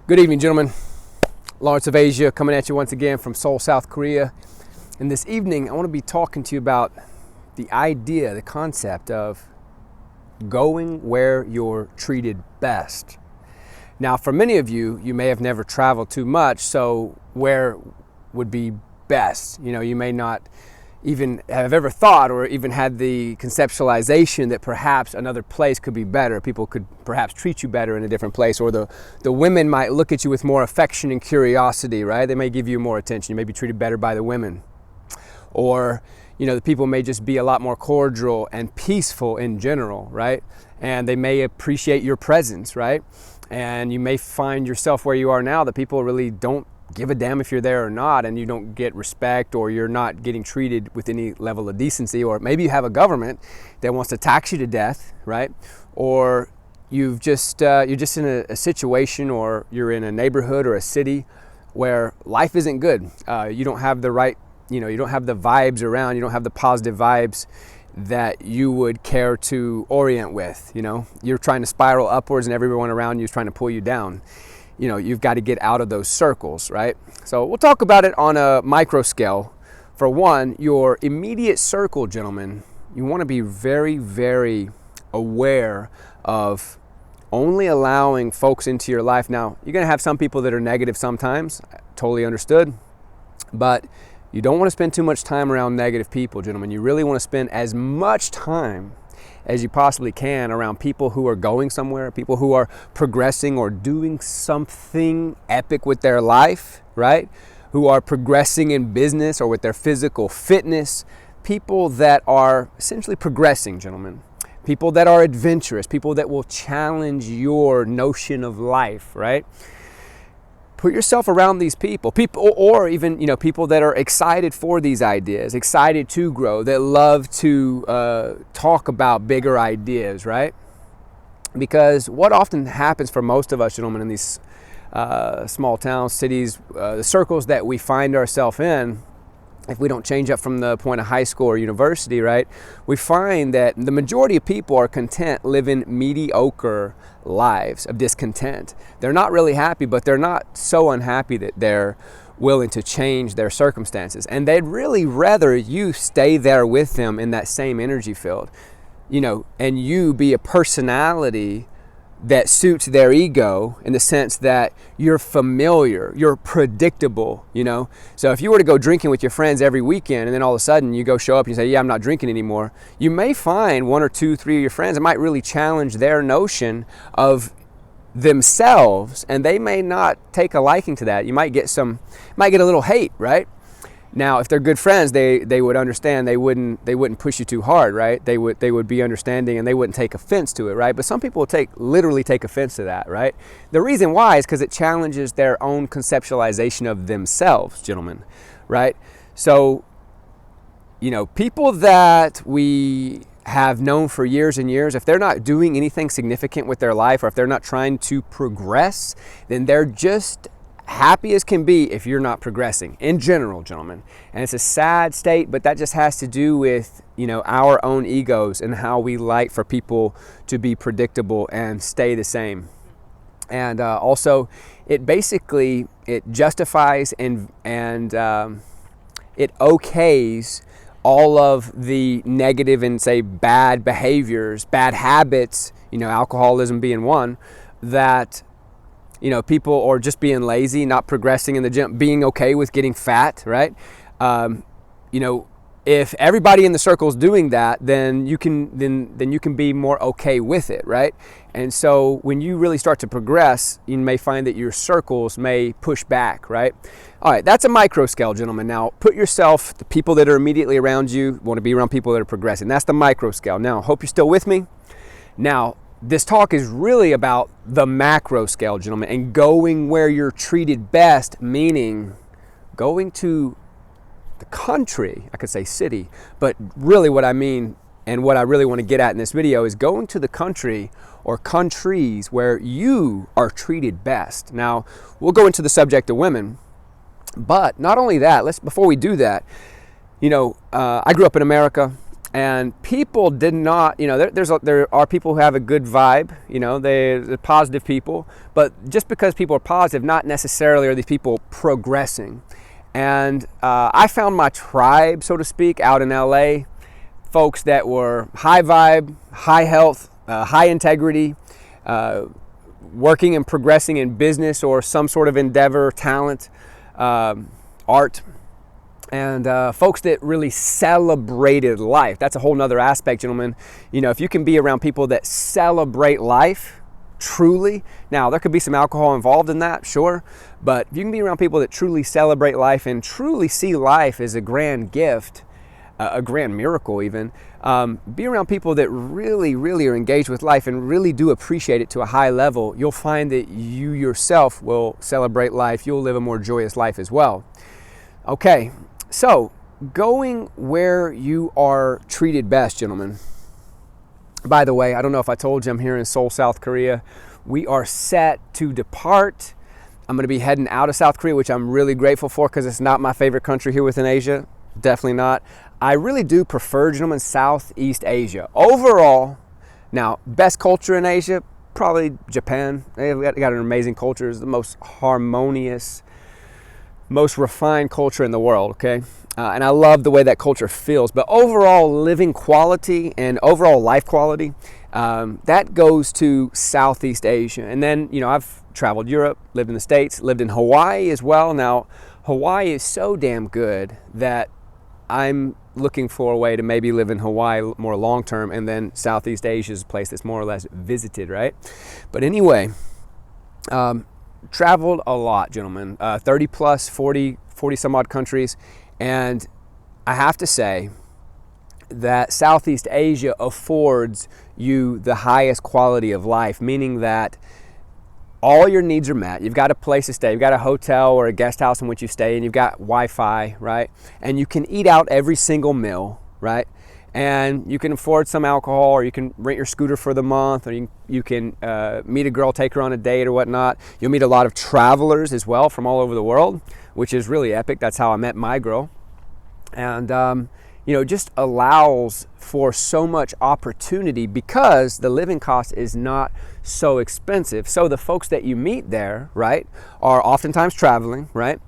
Good evening, gentlemen. Lawrence of Asia coming at you once again from Seoul, South Korea. And this evening, I want to be talking to you about the idea, the concept of going where you're treated best. Now, for many of you, you may have never traveled too much, so where would be best? You may not even have ever thought or even had the conceptualization that perhaps another place could be better. People could perhaps treat you better in a different place, or the women might look at you with more affection and curiosity, right? They may give you more attention. You may be treated better by the women. Or, the people may just be a lot more cordial and peaceful in general, right? And they may appreciate your presence, right? And you may find yourself where you are now that people really don't give a damn if you're there or not, and you don't get respect, or you're not getting treated with any level of decency, or maybe you have a government that wants to tax you to death, right? Or you're just in a situation, or you're in a neighborhood or a city where life isn't good. You don't have the right, you don't have the vibes around, you don't have the positive vibes that you would care to orient with. You're trying to spiral upwards and everyone around you is trying to pull you down. You've got to get out of those circles, right? So we'll talk about it on a micro scale. For one, your immediate circle, gentlemen, you want to be very, very aware of only allowing folks into your life. Now, you're going to have some people that are negative sometimes, totally understood, but you don't want to spend too much time around negative people, gentlemen. You really want to spend as much time as you possibly can around people who are going somewhere, people who are progressing or doing something epic with their life, right? Who are progressing in business or with their physical fitness. People that are essentially progressing, gentlemen. People that are adventurous, people that will challenge your notion of life, right? Put yourself around these people, or even people that are excited for these ideas, excited to grow, that love to talk about bigger ideas, right? Because what often happens for most of us, gentlemen, in these small towns, cities, the circles that we find ourselves in, if we don't change up from the point of high school or university, right, we find that the majority of people are content living mediocre lives of discontent. They're not really happy, but they're not so unhappy that they're willing to change their circumstances. And they'd really rather you stay there with them in that same energy field, and you be a personality that suits their ego in the sense that you're familiar, you're predictable, So if you were to go drinking with your friends every weekend and then all of a sudden you go show up and you say, yeah, I'm not drinking anymore, you may find 1 or 2, 3 of your friends that might really challenge their notion of themselves, and they may not take a liking to that. You might get a little hate, right? Now, if they're good friends, they would understand. They wouldn't push you too hard, right? They would be understanding, and they wouldn't take offense to it, right? But some people literally take offense to that, right? The reason why is because it challenges their own conceptualization of themselves, gentlemen, right? So, people that we have known for years and years, if they're not doing anything significant with their life, or if they're not trying to progress, then they're just happy as can be if you're not progressing in general, gentlemen. And it's a sad state, but that just has to do with our own egos and how we like for people to be predictable and stay the same. And also it justifies and it okays all of the negative and say bad behaviors, bad habits, alcoholism being one, that people are just being lazy, not progressing in the gym, being okay with getting fat, right? If everybody in the circle is doing that, then you can be more okay with it, right? And so when you really start to progress, you may find that your circles may push back, right? All right, that's a micro scale, gentlemen. Now, put yourself, the people that are immediately around you, want to be around people that are progressing. That's the micro scale. Now, hope you're still with me. Now, this talk is really about the macro scale, gentlemen, and going where you're treated best, meaning going to the country, I could say city, but really what I mean and what I really want to get at in this video is going to the country or countries where you are treated best. Now, we'll go into the subject of women, but not only that, before we do that, I grew up in America. And people did not, there are people who have a good vibe, they're positive people, but just because people are positive, not necessarily are these people progressing. And I found my tribe, so to speak, out in LA, folks that were high vibe, high health, high integrity, working and progressing in business or some sort of endeavor, talent, art, and folks that really celebrated life. That's a whole nother aspect, gentlemen. If you can be around people that celebrate life truly, now there could be some alcohol involved in that, sure, but if you can be around people that truly celebrate life and truly see life as a grand gift, a grand miracle even, be around people that really, really are engaged with life and really do appreciate it to a high level, you'll find that you yourself will celebrate life. You'll live a more joyous life as well. Okay. So, going where you are treated best, gentlemen. By the way, I don't know if I told you, I'm here in Seoul, South Korea. We are set to depart. I'm going to be heading out of South Korea, which I'm really grateful for because it's not my favorite country here within Asia. Definitely not. I really do prefer, gentlemen, Southeast Asia. Overall, now, best culture in Asia, probably Japan. They've got an amazing culture. It's the most harmonious, most refined culture in the world, okay? And I love the way that culture feels. But overall living quality and overall life quality, that goes to Southeast Asia. And then, I've traveled Europe, lived in the States, lived in Hawaii as well. Now, Hawaii is so damn good that I'm looking for a way to maybe live in Hawaii more long-term, and then Southeast Asia is a place that's more or less visited, right? But anyway, traveled a lot, gentlemen, 30 plus, 40 some odd countries. And I have to say that Southeast Asia affords you the highest quality of life, meaning that all your needs are met. You've got a place to stay. You've got a hotel or a guest house in which you stay, and you've got Wi-Fi, right? And you can eat out every single meal, right? And you can afford some alcohol, or you can rent your scooter for the month, or you can meet a girl, take her on a date or whatnot. You'll meet a lot of travelers as well from all over the world, which is really epic. That's how I met my girl. And, just allows for so much opportunity because the living cost is not so expensive. So the folks that you meet there, right, are oftentimes traveling, right?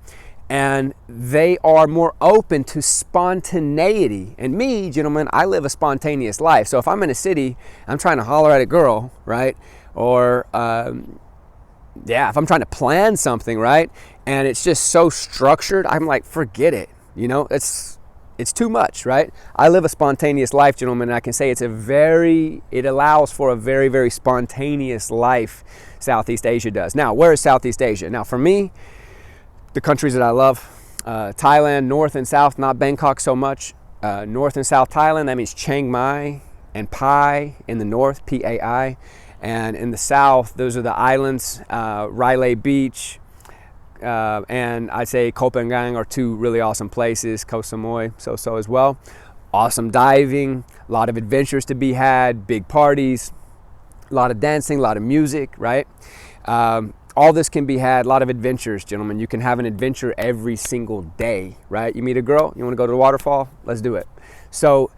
And they are more open to spontaneity. And me, gentlemen, I live a spontaneous life. So if I'm in a city, I'm trying to holler at a girl, right? Or, if I'm trying to plan something, right? And it's just so structured, I'm like, forget it. It's too much, right? I live a spontaneous life, gentlemen, and I can say it allows for a very, very spontaneous life, Southeast Asia does. Now, where is Southeast Asia? Now, for me, the countries that I love, Thailand, North and South, not Bangkok so much. North and South Thailand, that means Chiang Mai and Pai in the north, Pai. And in the south, those are the islands, Railay Beach, and I'd say Koh Phangan are two really awesome places, Koh Samui, so as well. Awesome diving, a lot of adventures to be had, big parties, a lot of dancing, a lot of music, right? All this can be had, a lot of adventures, gentlemen. You can have an adventure every single day, right? You meet a girl, you want to go to the waterfall, let's do it. So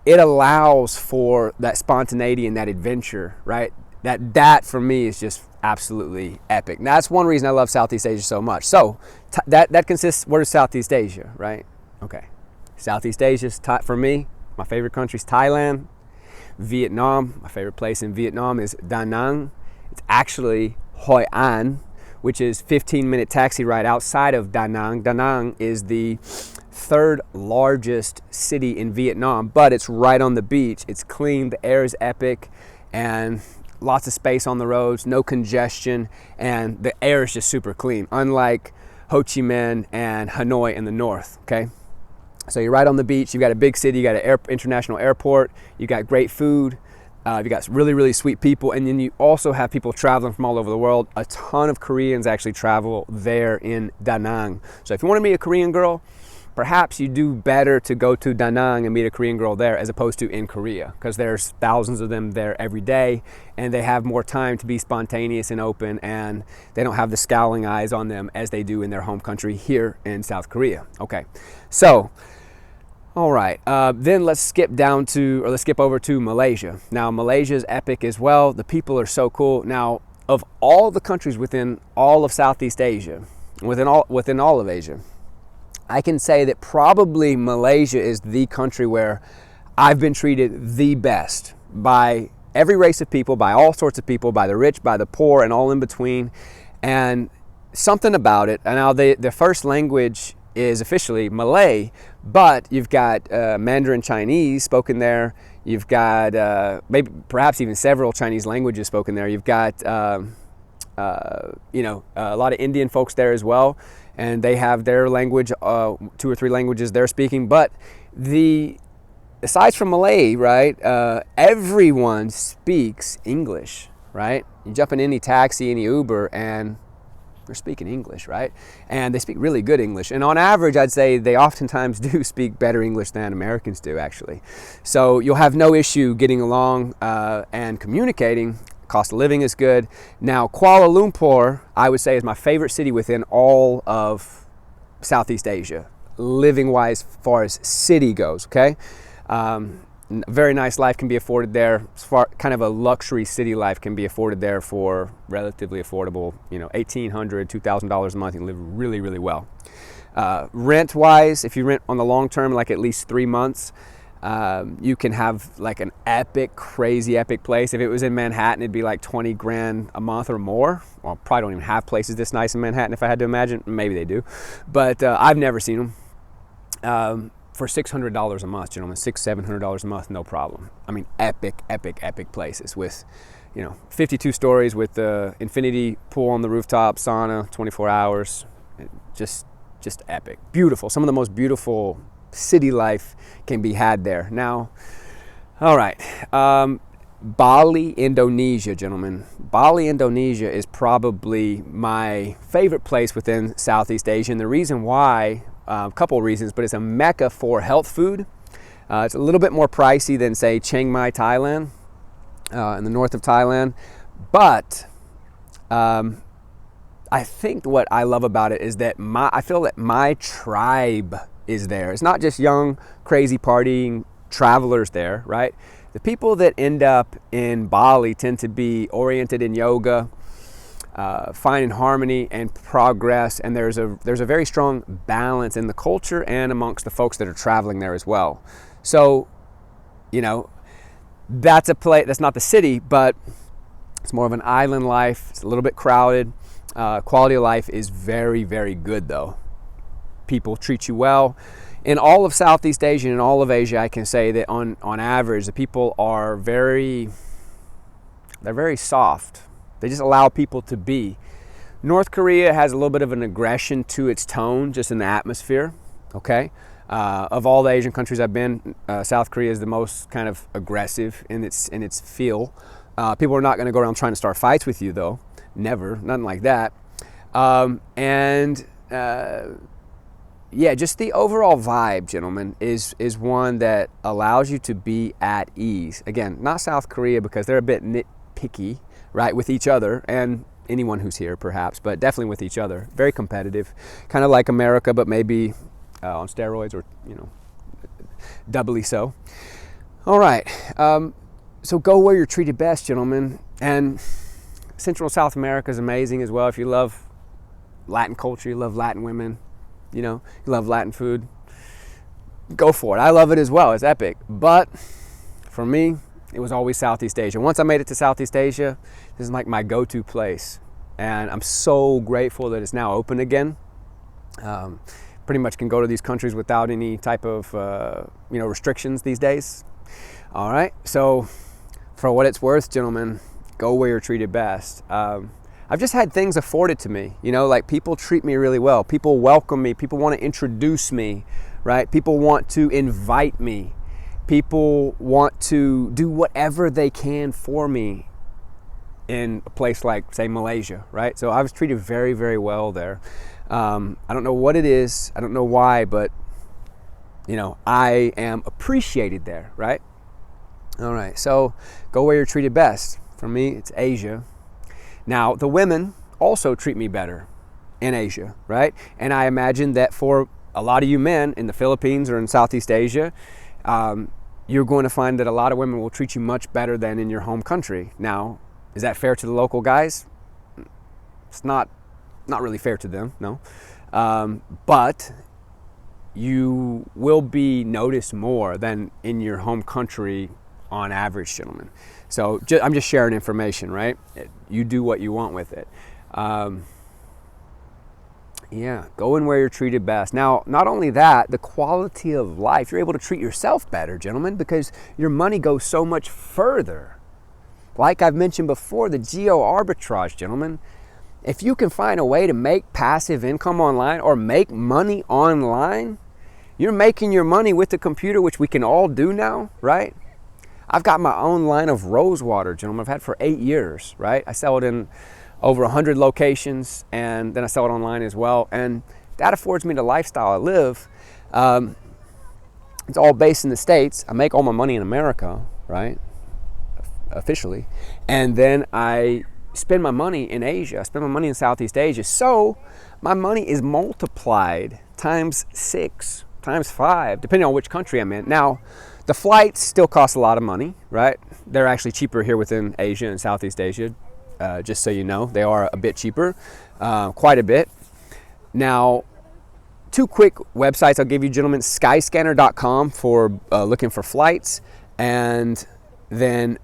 it allows for that spontaneity and that adventure, right? That for me is just absolutely epic. And that's one reason I love Southeast Asia so much. So that consists, what is Southeast Asia, right? Okay. Southeast Asia, for me, my favorite country is Thailand, Vietnam. My favorite place in Vietnam is Da Nang. It's actually Hoi An, which is 15-minute taxi ride outside of Da Nang. Da Nang is the third largest city in Vietnam, but it's right on the beach. It's clean, the air is epic, and lots of space on the roads, no congestion, and the air is just super clean, unlike Ho Chi Minh and Hanoi in the north, okay? So you're right on the beach, you've got a big city, you got an international airport, you got great food, you got really, really sweet people, and then you also have people traveling from all over the world. A ton of Koreans actually travel there in Da Nang. So if you want to meet a Korean girl, perhaps you do better to go to Da Nang and meet a Korean girl there as opposed to in Korea, because there's thousands of them there every day, and they have more time to be spontaneous and open, and they don't have the scowling eyes on them as they do in their home country here in South Korea. Okay, so All right, then let's skip over to Malaysia. Now, Malaysia is epic as well. The people are so cool. Now, of all the countries within all of Southeast Asia, within all of Asia, I can say that probably Malaysia is the country where I've been treated the best by every race of people, by all sorts of people, by the rich, by the poor, and all in between. And something about it. And now the first language is officially Malay, but you've got Mandarin Chinese spoken there. You've got maybe perhaps even several Chinese languages spoken there. You've got a lot of Indian folks there as well, and they have their language, 2 or 3 languages they're speaking. But aside from Malay, right, everyone speaks English, right? You jump in any taxi, any Uber, and they're speaking English, right? And they speak really good English. And on average, I'd say they oftentimes do speak better English than Americans do, actually. So you'll have no issue getting along and communicating. Cost of living is good. Now, Kuala Lumpur, I would say, is my favorite city within all of Southeast Asia, living-wise, as far as city goes, okay? Very nice life can be afforded there. Kind of a luxury city life can be afforded there for relatively affordable, $1,800, $2,000 a month. You can live really, really well. Rent-wise, if you rent on the long term, like at least 3 months, you can have like an crazy epic place. If it was in Manhattan, it'd be like 20 grand a month or more. Well, probably don't even have places this nice in Manhattan if I had to imagine. Maybe they do, but I've never seen them. For $600 a month, gentlemen, $700 a month, no problem. I mean, epic places with, 52 stories with the infinity pool on the rooftop, sauna, 24 hours, just epic, beautiful. Some of the most beautiful city life can be had there. Now, all right, Bali, Indonesia, gentlemen. Bali, Indonesia is probably my favorite place within Southeast Asia, and the reason why. A couple of reasons, but it's a mecca for health food. It's a little bit more pricey than, say, Chiang Mai, Thailand, in the north of Thailand. But I think what I love about it is that I feel that my tribe is there. It's not just young, crazy partying travelers there, right? The people that end up in Bali tend to be oriented in yoga, finding harmony and progress, and there's a very strong balance in the culture and amongst the folks that are traveling there as well. So, that's a place. That's not the city, but it's more of an island life. It's a little bit crowded. Quality of life is very, very good, though. People treat you well. In all of Southeast Asia and all of Asia, I can say that on average, the people are very soft. They just allow people to be. North Korea has a little bit of an aggression to its tone, just in the atmosphere, okay? Of all the Asian countries I've been, South Korea is the most kind of aggressive in its feel. People are not going to go around trying to start fights with you, though. Never, nothing like that. Just the overall vibe, gentlemen, is one that allows you to be at ease. Again, not South Korea because they're a bit nitpicky, right, with each other and anyone who's here perhaps, but definitely with each other. Very competitive, kind of like America, but maybe on steroids or, doubly so. All right, so go where you're treated best, gentlemen. And Central and South America is amazing as well. If you love Latin culture, you love Latin women, you love Latin food, go for it. I love it as well. It's epic. But for me, it was always Southeast Asia. Once I made it to Southeast Asia, this is like my go-to place. And I'm so grateful that it's now open again. Pretty much can go to these countries without any type of, restrictions these days. All right. So for what it's worth, gentlemen, go where you're treated best. I've just had things afforded to me, like people treat me really well. People welcome me. People want to introduce me, right? People want to invite me. People want to do whatever they can for me in a place like, say, Malaysia, right? So I was treated very, very well there. I don't know what it is. I don't know why, but, I am appreciated there, right? All right, so go where you're treated best. For me, it's Asia. Now, the women also treat me better in Asia, right? And I imagine that for a lot of you men in the Philippines or in Southeast Asia, you're going to find that a lot of women will treat you much better than in your home country. Now, is that fair to the local guys? It's not really fair to them, no. But you will be noticed more than in your home country on average, gentlemen. So I'm just sharing information, right? You do what you want with it. Yeah, going where you're treated best. Now, not only that, the quality of life, you're able to treat yourself better, gentlemen, because your money goes so much further. Like I've mentioned before, the geo arbitrage, gentlemen. If you can find a way to make passive income online or make money online, you're making your money with the computer, which we can all do now, right? I've got my own line of rose water, gentlemen. I've had it for 8 years, right? I sell it in over 100 locations, and then I sell it online as well. And that affords me the lifestyle I live. It's all based in the States. I make all my money in America, right? Officially. And then I spend my money in Asia. I spend my money in Southeast Asia. So my money is multiplied times 6, times 5, depending on which country I'm in. Now, the flights still cost a lot of money, right? They're actually cheaper here within Asia and Southeast Asia. Just so you know, they are a bit cheaper, quite a bit. Now, 2 quick websites I'll give you, gentlemen. Skyscanner.com for looking for flights, and then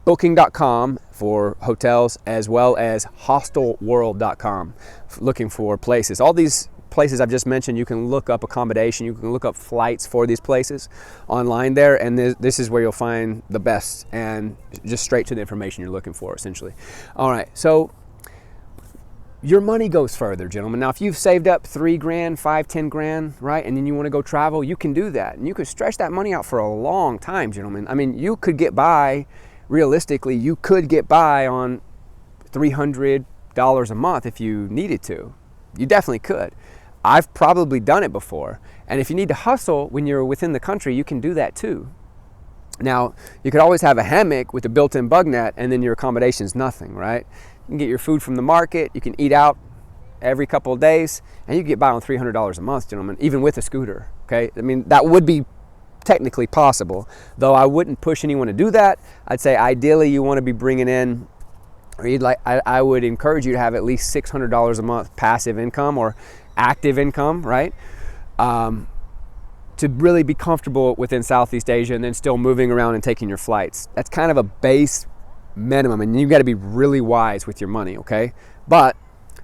Booking.com for hotels, as well as HostelWorld.com looking for places. All these places I've just mentioned, you can look up accommodation, you can look up flights for these places online there, and this is where you'll find the best and just straight to the information you're looking for, essentially. All right, so your money goes further, gentlemen. Now, if you've saved up 3 grand, 5, 10 grand, right, and then you want to go travel, you can do that, and you could stretch that money out for a long time, gentlemen. I mean, you could get by, realistically, you could get by on $300 a month if you needed to. You definitely could. I've probably done it before. And if you need to hustle when you're within the country, you can do that too. Now, you could always have a hammock with a built-in bug net, and then your accommodation's nothing, right? You can get your food from the market, you can eat out every couple of days, and you can get by on $300 a month, gentlemen, even with a scooter, okay? I mean, that would be technically possible, though I wouldn't push anyone to do that. I'd say ideally you want to be bringing in, or I would encourage you to have at least $600 a month passive income or active income, right? To really be comfortable within Southeast Asia and then still moving around and taking your flights. That's kind of a base minimum, and you've got to be really wise with your money, okay? But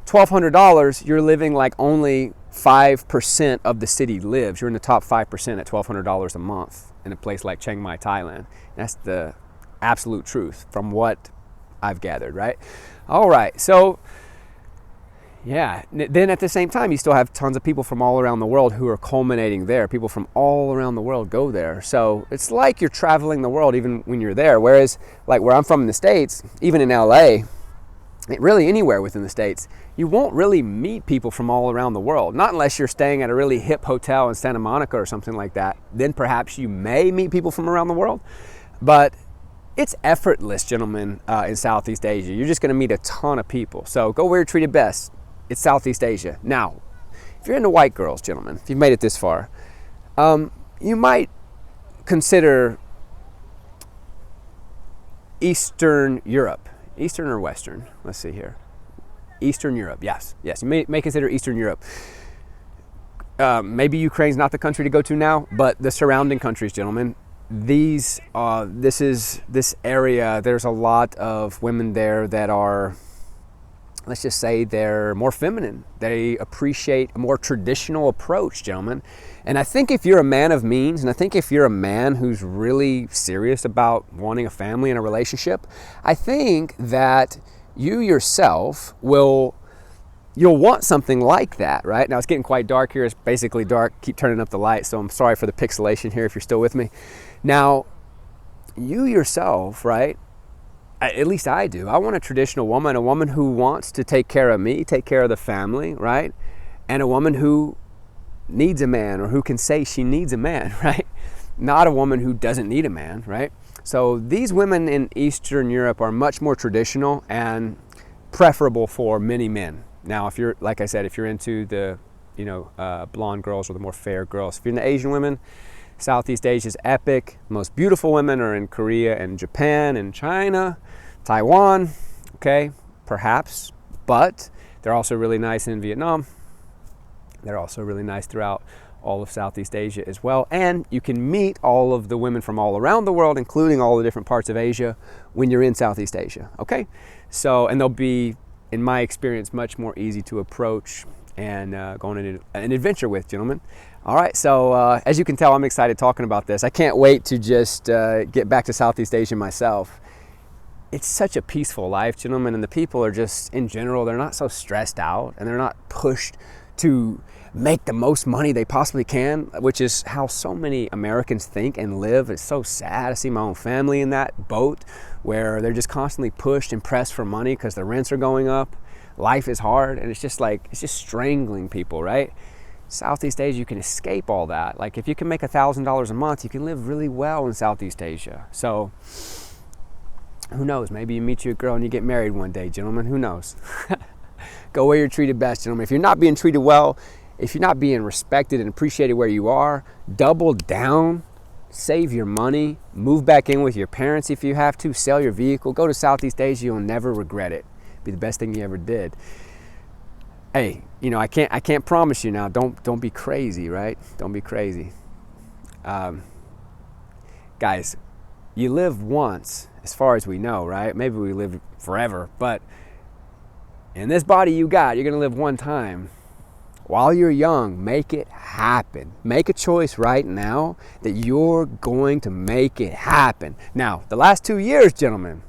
$1,200, you're living like only 5% of the city lives. You're in the top 5% at $1,200 a month in a place like Chiang Mai, Thailand. That's the absolute truth from what I've gathered, right? All right, so yeah, then at the same time, you still have tons of people from all around the world who are culminating there. People from all around the world go there. So it's like you're traveling the world even when you're there. Whereas like where I'm from in the States, even in LA, really anywhere within the States, you won't really meet people from all around the world. Not unless you're staying at a really hip hotel in Santa Monica or something like that. Then perhaps you may meet people from around the world. But it's effortless, gentlemen, in Southeast Asia. You're just gonna meet a ton of people. So go where you're treated best. It's Southeast Asia. Now, if you're into white girls, gentlemen, if you've made it this far, you might consider Eastern Europe. Eastern or Western? Let's see here. Eastern Europe, yes. You may consider Eastern Europe. Maybe Ukraine's not the country to go to now, but the surrounding countries, gentlemen, this area, there's a lot of women there that are, let's just say, they're more feminine. They appreciate a more traditional approach, gentlemen. And I think if you're a man of means, and I think if you're a man who's really serious about wanting a family and a relationship, I think that you yourself you'll want something like that, right? Now it's getting quite dark here. It's basically dark. Keep turning up the light, so I'm sorry for the pixelation here if you're still with me. Now, you yourself, right? At least I do. I want a traditional woman, a woman who wants to take care of me, take care of the family, right? And a woman who needs a man, or who can say she needs a man, right? Not a woman who doesn't need a man, right? So these women in Eastern Europe are much more traditional and preferable for many men. Now, if you're, like I said, if you're into the blonde girls or the more fair girls. If you're into Asian women, Southeast Asia is epic. The most beautiful women are in Korea and Japan and China, Taiwan, okay, perhaps, but they're also really nice in Vietnam. They're also really nice throughout all of Southeast Asia as well. And you can meet all of the women from all around the world, including all the different parts of Asia, when you're in Southeast Asia, okay? So, and they'll be, in my experience, much more easy to approach and go on an adventure with, gentlemen. All right, so as you can tell, I'm excited talking about this. I can't wait to just get back to Southeast Asia myself. It's such a peaceful life, gentlemen, and the people are just, in general, they're not so stressed out, and they're not pushed to make the most money they possibly can, which is how so many Americans think and live. It's so sad. I see my own family in that boat where they're just constantly pushed and pressed for money because the rents are going up. Life is hard, and it's just strangling people, right? Southeast Asia, you can escape all that. Like if you can make $1,000 a month, you can live really well in Southeast Asia. So who knows? Maybe you meet you a girl and you get married one day, gentlemen. Who knows? Go where you're treated best, gentlemen. If you're not being treated well, if you're not being respected and appreciated where you are, double down, save your money, move back in with your parents if you have to, sell your vehicle, go to Southeast Asia, you'll never regret it. Be the best thing you ever did. Hey, I can't promise you now, don't be crazy, right? Don't be crazy. Guys, you live once, as far as we know, right? Maybe we live forever, but in this body you're gonna live one time. While you're young, make it happen. Make a choice right now that you're going to make it happen. Now, the last 2 years, gentlemen,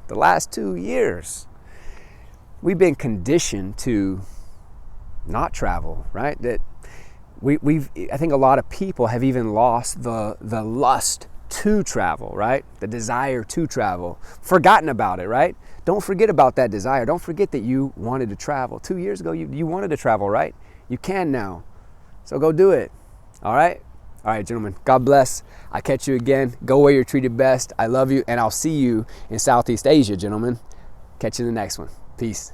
we've been conditioned to not travel, right? That I think a lot of people have even lost the lust to travel, right? The desire to travel. Forgotten about it, right? Don't forget about that desire. Don't forget that you wanted to travel. 2 years ago, you wanted to travel, right? You can now. So go do it. All right? All right, gentlemen. God bless. I'll catch you again. Go where you're treated best. I love you, and I'll see you in Southeast Asia, gentlemen. Catch you in the next one. Peace.